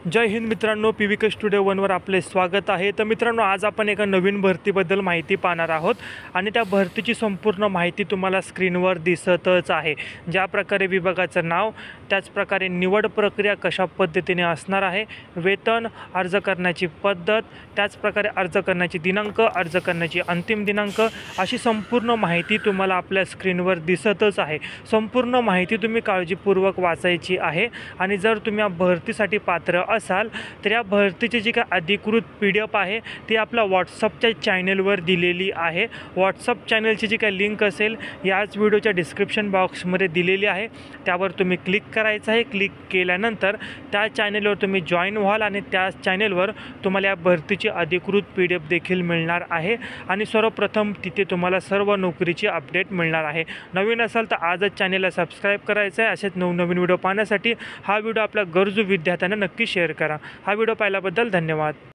जय हिंद मित्रांनो, PVK studio वनवर आपले स्वागत आहे। तर मित्रांनो, आज आपण एका नवीन भरतीबद्दल माहिती पाहणार आहोत आणि त्या भरतीची संपूर्ण माहिती तुम्हाला स्क्रीनवर दिसतच आहे। ज्या प्रकारे विभागाचं नाव, त्याच प्रकारे निवड प्रक्रिया कशा पद्धतीने असणार आहे, वेतन, अर्ज करण्याची पद्धत, त्याच प्रकारे अर्ज करण्याची दिनांक, अर्ज करण्याची अंतिम दिनांक, अशी संपूर्ण माहिती तुम्हाला आपल्या स्क्रीनवर दिसतच आहे। संपूर्ण माहिती तुम्ही काळजीपूर्वक वाचायची आहे आणि जर तुम्ही या भरतीसाठी पात्र असाल तर या भरतीची जी काही अधिकृत PDF आहे ती आपल्या व्हॉट्सअपच्या चॅनलवर दिलेली आहे। व्हॉट्सअप चॅनलची जी काही लिंक असेल याच व्हिडिओच्या डिस्क्रिप्शन बॉक्समध्ये दिलेली आहे, त्यावर तुम्ही क्लिक करायचं आहे। क्लिक केल्यानंतर त्या चॅनलवर तुम्ही जॉईन व्हाल आणि त्या चॅनलवर तुम्हाला या भरतीची अधिकृत PDF देखील मिळणार आहे आणि सर्वप्रथम तिथे तुम्हाला सर्व नोकरीची अपडेट मिळणार आहे। नवीन असाल तर आजच चॅनलला सबस्क्राईब करायचं आहे। असेच नवनवीन व्हिडिओ पाहण्यासाठी हा व्हिडिओ आपल्या गरजू विद्यार्थ्यांना नक्की शेअर करा। हा व्हिडिओ पाहिल्याबद्दल धन्यवाद।